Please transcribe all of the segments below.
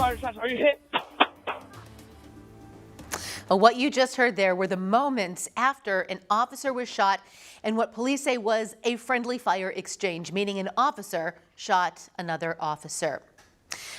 fired shots. Are you hit? Well, what you just heard there were the moments after an officer was shot and what police say was a friendly fire exchange, meaning an officer shot another officer.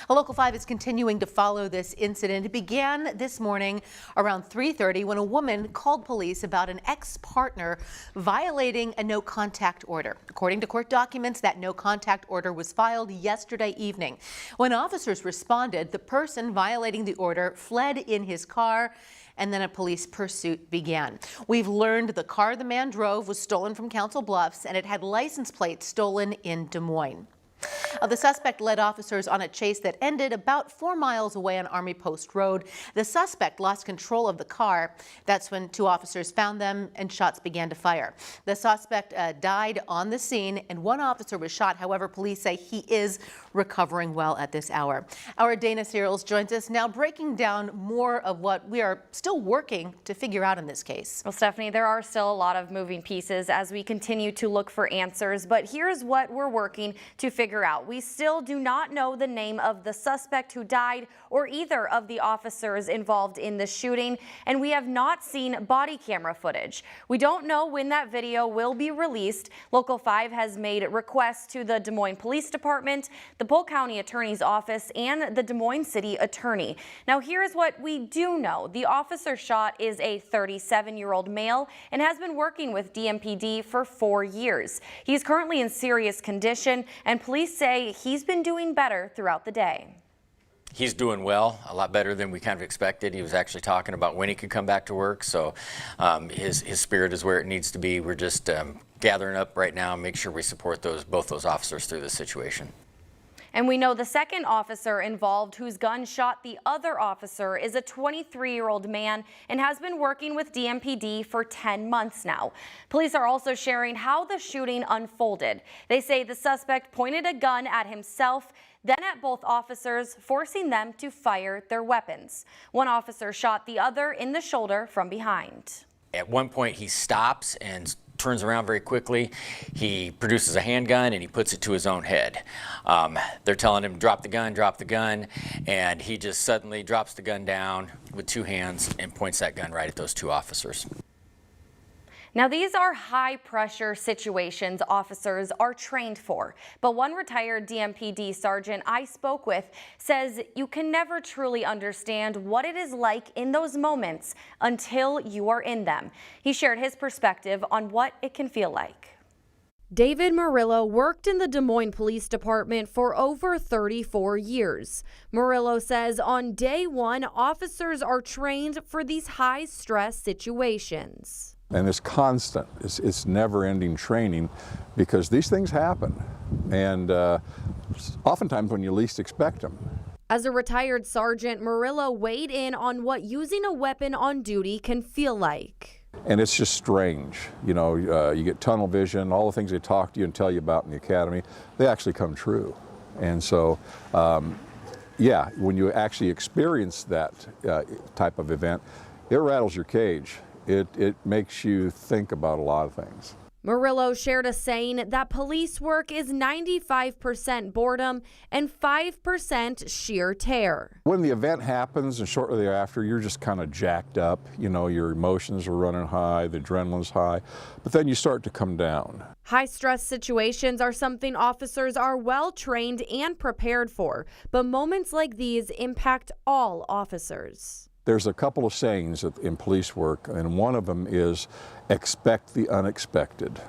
A Local 5 is continuing to follow this incident. It began this morning around 3:30 when a woman called police about an ex-partner violating a no-contact order. According to court documents, that no-contact order was filed yesterday evening. When officers responded, the person violating the order fled in his car, and then a police pursuit began. We've learned the car the man drove was stolen from Council Bluffs, and it had license plates stolen in Des Moines. The suspect led officers on a chase that ended about 4 miles away on Army Post Road. The suspect lost control of the car. That's when 2 officers found them and shots began to fire. The suspect died on the scene and 1 officer was shot. However, police say he is recovering well at this hour. Our Dana Searles joins us now, breaking down more of what we are still working to figure out in this case. Well, Stephanie, there are still a lot of moving pieces as we continue to look for answers, but here's what we're working to figure out. We still do not know the name of the suspect who died or either of the officers involved in the shooting, and we have not seen body camera footage. We don't know when that video will be released. Local 5 has made requests to the Des Moines Police Department, the Polk County Attorney's Office, and the Des Moines City Attorney. Now, here's what we do know. The officer shot is a 37-year-old male and has been working with DMPD for 4 years. He's currently in serious condition, and police say he's been doing better throughout the day. He's doing well, a lot better than we kind of expected. He was actually talking about when he could come back to work, so his spirit is where it needs to be. We're just gathering up right now and make sure we support both those officers through this situation. And we know the second officer involved whose gun shot the other officer is a 23-year-old man and has been working with DMPD for 10 months now. Police are also sharing how the shooting unfolded. They say the suspect pointed a gun at himself, then at both officers, forcing them to fire their weapons. One officer shot the other in the shoulder from behind. At one point, he stops and turns around very quickly. He produces a handgun and he puts it to his own head. They're telling him, drop the gun, and he just suddenly drops the gun down with 2 hands and points that gun right at those 2 officers. Now, these are high-pressure situations officers are trained for, but one retired DMPD sergeant I spoke with says you can never truly understand what it is like in those moments until you are in them. He shared his perspective on what it can feel like. David Murillo worked in the Des Moines Police Department for over 34 years. Murillo says on day 1, officers are trained for these high-stress situations. And it's constant, it's never-ending training because these things happen, and oftentimes when you least expect them. As a retired sergeant, Murillo weighed in on what using a weapon on duty can feel like. And it's just strange, you know, you get tunnel vision, all the things they talk to you and tell you about in the academy, they actually come true. And so, yeah, when you actually experience that type of event, it rattles your cage. It makes you think about a lot of things. Murillo shared a saying that police work is 95% boredom and 5% sheer terror. When the event happens and shortly thereafter, you're just kind of jacked up. You know, your emotions are running high, the adrenaline's high, but then you start to come down. High-stress situations are something officers are well trained and prepared for, but moments like these impact all officers. There's a couple of sayings in police work, and one of them is, expect the unexpected.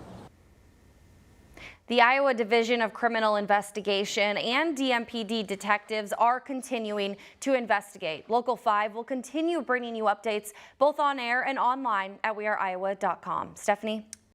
The Iowa Division of Criminal Investigation and DMPD detectives are continuing to investigate. Local 5 will continue bringing you updates both on air and online at weareiowa.com. Stephanie?